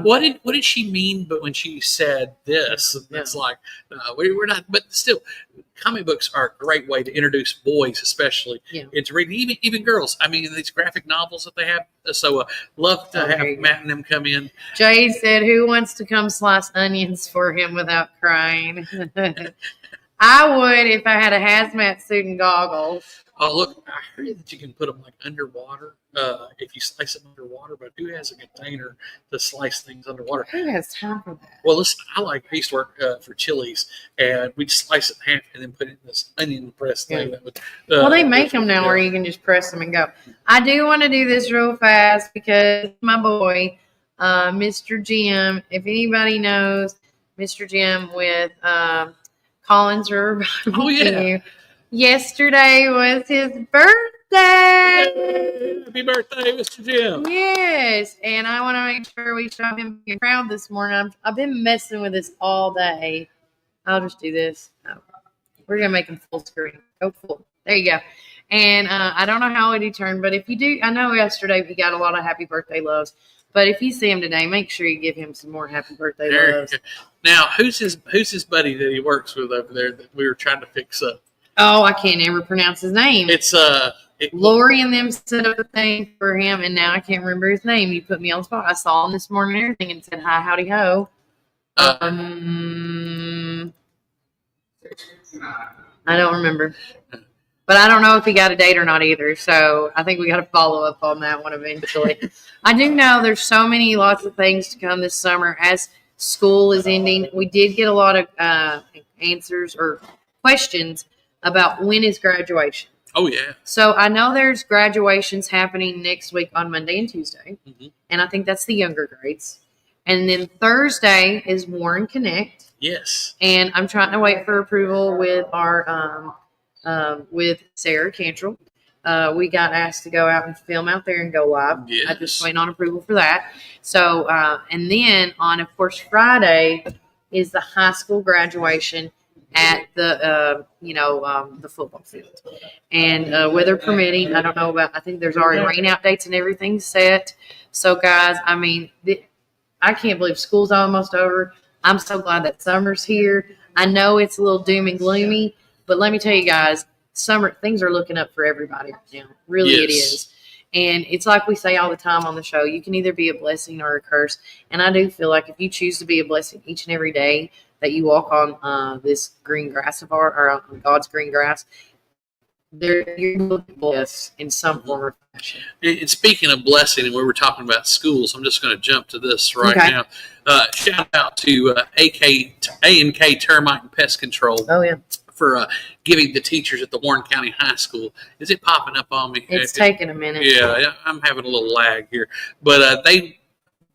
What did she mean? But when she said this, it's like we're not. But still, comic books are a great way to introduce boys, especially into reading. Even girls. I mean, these graphic novels that they have. So love to have Matt and them come in. Jay said, "Who wants to come slice onions for him without crying?" I would if I had a hazmat suit and goggles. Oh, look, I heard that you can put them like underwater if you slice them underwater, but who has a container to slice things underwater? Who has time for that? Well, listen, I used to work for Chili's, and we'd slice it in half and then put it in this onion press thing. That would, they make them now where you can just press them and go. I do want to do this real fast because my boy, Mr. Jim, if anybody knows Mr. Jim with Collins River Barbecue, yesterday was his birthday. Happy birthday, Mr. Jim. Yes, and I want to make sure we show him a crowd this morning. I've been messing with this all day. I'll just do this. We're going to make him full screen. Go full. There you go. And I don't know how he turned, but if you do, I know yesterday he got a lot of happy birthday loves. But if you see him today, make sure you give him some more happy birthday loves. Now, who's his buddy that he works with over there that we were trying to fix up? Oh, I can't ever pronounce his name. It's Lori and them set up a thing for him, and now I can't remember his name. You put me on the spot. I saw him this morning and everything and said, hi, howdy ho. I don't remember. But I don't know if he got a date or not either, so I think we got to follow up on that one eventually. I do know there's lots of things to come this summer as school is ending. We did get a lot of answers or questions about when is graduation. Oh, yeah. So I know there's graduations happening next week on Monday and Tuesday, and I think that's the younger grades. And then Thursday is Warren Connect. Yes. And I'm trying to wait for approval with our with Sarah Cantrell. We got asked to go out and film out there and go live. Yes. I just waiting on approval for that. So, and then on, of course, Friday is the high school graduation at the the football field, and weather permitting. I don't know about. I think there's already rain out dates and everything set. So, guys, I mean, I can't believe school's almost over. I'm so glad that summer's here. I know it's a little doom and gloomy, but let me tell you guys, summer things are looking up for everybody right now. Really, it is. And it's like we say all the time on the show, you can either be a blessing or a curse. And I do feel like if you choose to be a blessing each and every day that you walk on this green grass of our, or on God's green grass, you're blessed in some form or fashion. And speaking of blessing, and we were talking about schools, I'm just going to jump to this now. Shout out to A&K Termite and Pest Control. Oh, yeah. for giving the teachers at the Warren County High School. Is it popping up on me? It's taking a minute. Yeah, I'm having a little lag here. But they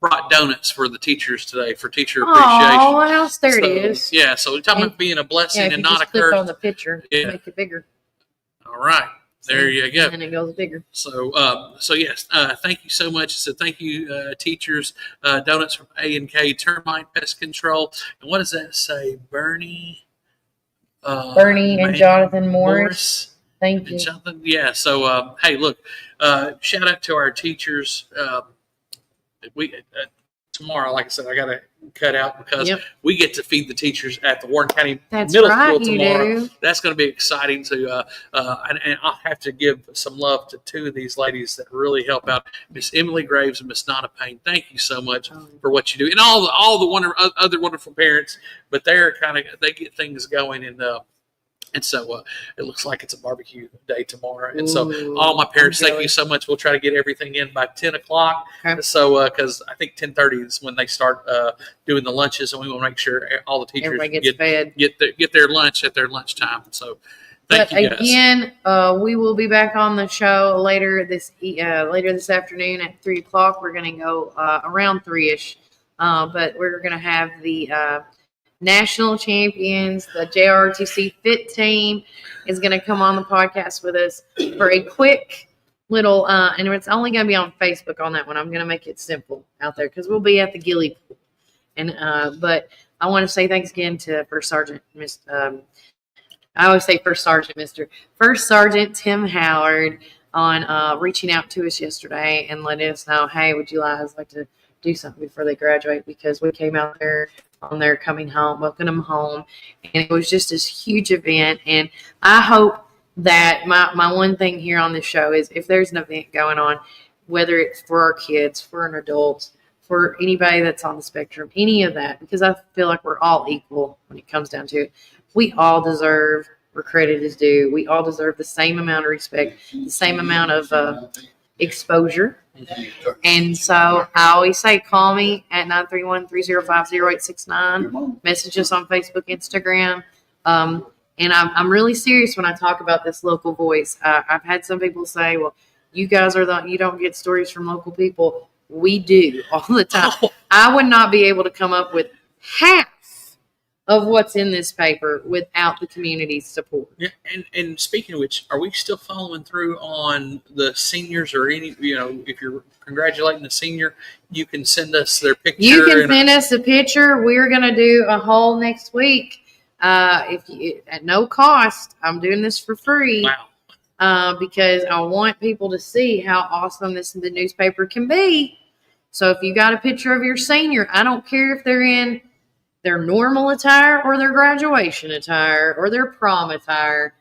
brought donuts for the teachers today for teacher appreciation. Oh, house, there it is. Yeah, so we're talking about being a blessing if and you not a just click curse. on the picture, make it bigger. All right. There you go. And it goes bigger. So, yes, thank you so much. So, thank you, teachers. Donuts from A&K Termite Pest Control. And what does that say? Bernie And Jonathan Morris. Thank you. Jonathan, yeah. So, hey, look, shout out to our teachers. Tomorrow, like I said, I got to cut out because we get to feed the teachers at the Warren County Middle School tomorrow. That's going to be exciting. And I'll have to give some love to two of these ladies that really help out, Miss Emily Graves and Miss Nonna Payne. Thank you so much for what you do, and all the other wonderful parents. But they get things going, and so it looks like it's a barbecue day tomorrow. And so all my parents, thank you so much. We'll try to get everything in by 10 o'clock. Okay. So because I think 10:30 is when they start doing the lunches, and we want to make sure all the teachers get their lunch at their lunchtime. So thank you guys. Again, we will be back on the show later this afternoon at 3 o'clock. We're going to go around 3-ish, but we're going to have the national champions, the JROTC Fit team is going to come on the podcast with us for a quick little, and it's only going to be on Facebook on that one. I'm going to make it simple out there because we'll be at the Gilly Pool. And but I want to say thanks again to First Sergeant First Sergeant Tim Howard on reaching out to us yesterday and letting us know, hey, would you guys like to do something before they graduate? Because we came out there on their coming home, welcome them home, and it was just this huge event. And I hope that my one thing here on this show is if there's an event going on, whether it's for our kids, for an adult, for anybody that's on the spectrum, any of that, because I feel like we're all equal when it comes down to it. We all deserve where credit is due. We all deserve the same amount of respect, the same amount of exposure. And so I always say, call me at 931-305-0869. Message us on Facebook, Instagram. And I'm really serious when I talk about this local voice. I've had some people say, well, you guys you don't get stories from local people. We do all the time. I would not be able to come up with half of what's in this paper without the community's support. Yeah, and speaking of which, are we still following through on the seniors or any, if you're congratulating the senior, you can send us their picture. You can send us a picture. We're going to do a haul next week. At no cost. I'm doing this for free. Wow. Because I want people to see how awesome the newspaper can be. So if you got a picture of your senior, I don't care if they're in their normal attire or their graduation attire or their prom attire,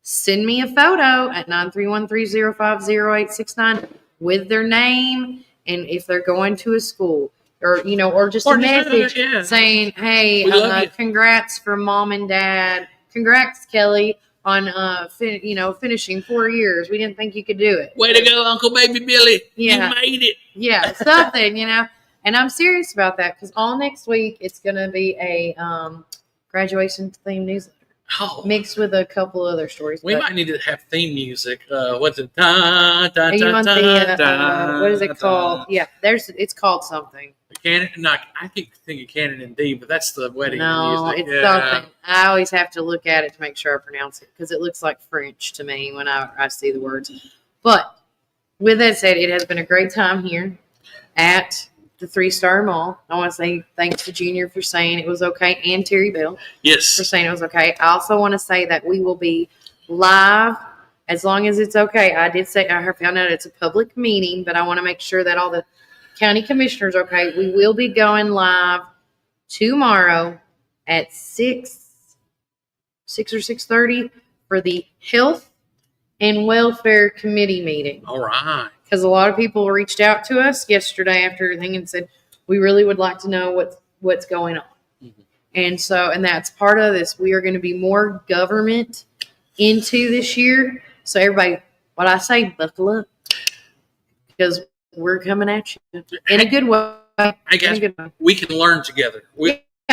send me a photo at 931-305-0869 with their name and if they're going to a school or just a message saying, hey, congrats from mom and dad. Congrats, Kelly, on finishing 4 years. We didn't think you could do it. Way to go, Uncle Baby Billy. Yeah. You made it. Yeah, something, And I'm serious about that because all next week it's going to be a graduation theme newsletter mixed with a couple other stories. We might need to have theme music. What's it? What is it called? Yeah, it's called something. I keep thinking Canon and D, but that's the wedding music. No, it's something. I always have to look at it to make sure I pronounce it because it looks like French to me when I see the words. But with that said, it has been a great time here at the 3-Star Mall. I want to say thanks to Junior for saying it was okay and Terry Bell for saying it was okay. I also want to say that we will be live as long as it's okay. I did say I found out it's a public meeting, but I want to make sure that all the county commissioners are okay. We will be going live tomorrow at 6 or 6:30 for the Health and Welfare Committee meeting. All right. Because a lot of people reached out to us yesterday after everything and said, we really would like to know what's going on. Mm-hmm. And that's part of this. We are going to be more government into this year. So everybody, what I say, buckle up. Because we're coming at you in a good way. I guess we can learn together.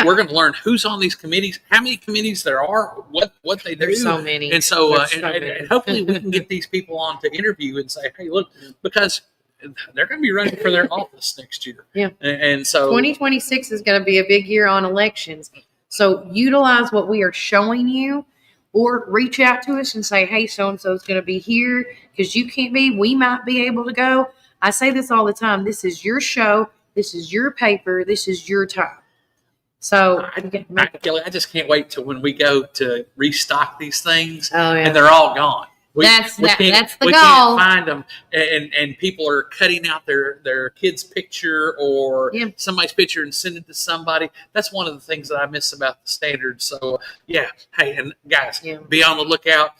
We're going to learn who's on these committees, how many committees there are, what they do. There's so many. And so, There's so many. and hopefully we can get these people on to interview and say, hey, look, because they're going to be running for their office next year. Yeah. And so 2026 is going to be a big year on elections. So utilize what we are showing you, or reach out to us and say, hey, so-and-so is going to be here because you can't be. We might be able to go. I say this all the time. This is your show. This is your paper. This is your time. So, Kelly, I just can't wait till when we go to restock these things Oh, yeah. and they're all gone. That's the we goal. can't find them, and people are cutting out their kid's picture or somebody's picture and sending it to somebody. That's one of the things that I miss about the standard. So, yeah. Hey, and guys, be on the lookout.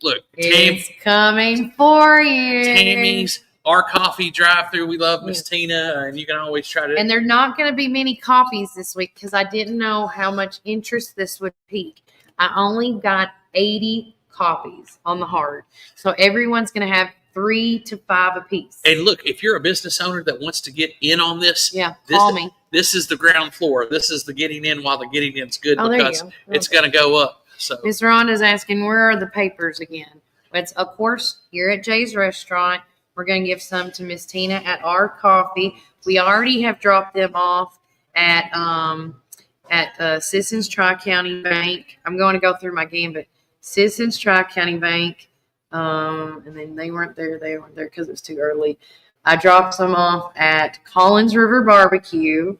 Look, it's coming for you. Tammy's, our coffee drive-through. We love Miss Tina, and you can always try to. And there are not going to be many copies this week because I didn't know how much interest this would pique. I only got 80 copies on the hard. So everyone's going to have 3 to 5 apiece. And look, if you're a business owner that wants to get in on this, call me. This is the ground floor. This is the getting in while the getting in's good because it's going to go up. So Ms. Rhonda's asking, where are the papers again? It's, of course, here at Jay's Restaurant. We're going to give some to Miss Tina at our coffee. We already have dropped them off at Citizens Tri-County Bank. I'm going to go through my gambit. Citizens Tri-County Bank, and then they weren't there. They weren't there because it was too early. I dropped some off at Collins River Barbecue,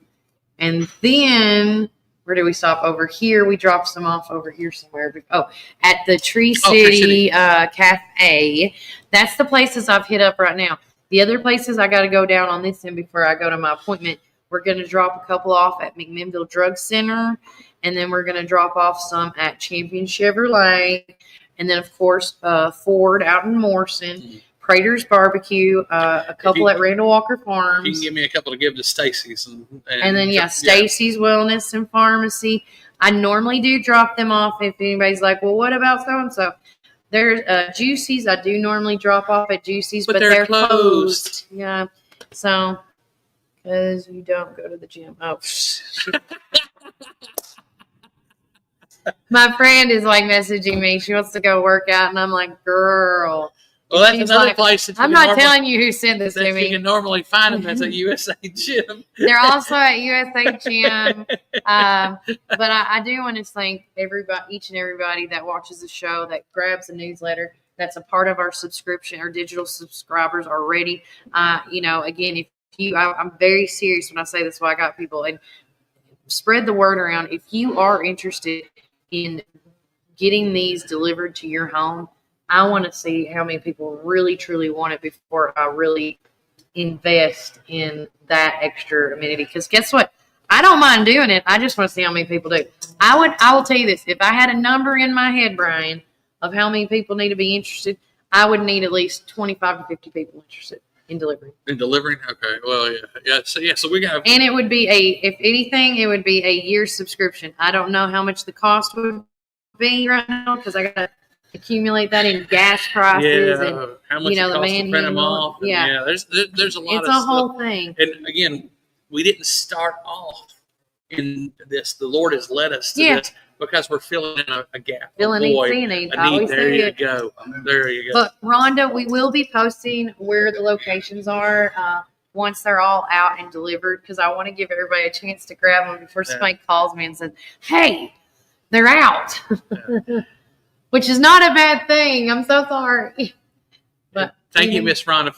and then where did we stop? Over here. We dropped some off over here somewhere. Oh, at the Tree City Cafe. That's the places I've hit up right now. The other places I got to go down on this end before I go to my appointment. We're going to drop a couple off at McMinnville Drug Center. And then we're going to drop off some at Champion Chevrolet. And then, of course, Ford out in Morrison. Prater's Barbecue. A couple at Randall Walker Farms. you can give me a couple to give to Stacy's. And then, Stacy's Wellness and Pharmacy. I normally do drop them off if anybody's like, well, what about so-and-so? There's Juicy's. I do normally drop off at Juicy's, but they're closed. Yeah. So, because you don't go to the gym. Oh, my friend is like messaging me. She wants to go work out, and I'm like, girl. Well, that's another place. I'm not telling you who sent this to me. You can normally find them at a USA Gym. They're also at USA Gym. But I do want to thank each and everybody that watches the show, that grabs the newsletter, that's a part of our subscription. Our digital subscribers already. Again, I'm very serious when I say this. Why I got people, and spread the word around. If you are interested in getting these delivered to your home, I want to see how many people really, truly want it before I really invest in that extra amenity. Because guess what? I don't mind doing it. I just want to see how many people do. I will tell you this. If I had a number in my head, Brian, of how many people need to be interested, I would need at least 25 to 50 people interested in delivering. In delivering? Okay. Well, yeah. So we got. And it would be if anything, it would be a year subscription. I don't know how much the cost would be right now because I got to accumulate that in gas prices and how much it costs to print them off. Yeah. There's a lot. It's a whole thing. And again, we didn't start off in this. The Lord has led us to this because we're filling in a gap. Filling a need. There you go. There you go. But Rhonda, we will be posting where the locations are once they're all out and delivered because I want to give everybody a chance to grab them before somebody calls me and says, "Hey, they're out." Which is not a bad thing. I'm so sorry. But thank you, Miss Rhonda,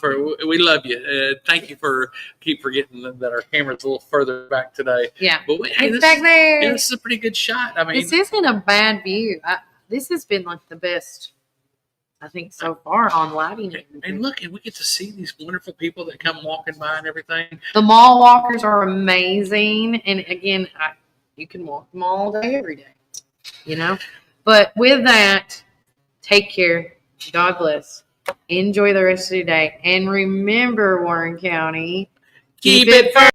we love you. Thank you for keep forgetting that our camera's a little further back today. Yeah, but it's back there. Yeah, this is a pretty good shot. I mean, this isn't a bad view. This has been like the best, I think, so far on lighting. And look, and we get to see these wonderful people that come walking by and everything. The mall walkers are amazing, and again, you can walk them all day, every day. But with that, take care. God bless. Enjoy the rest of your day. And remember, Warren County, keep it first.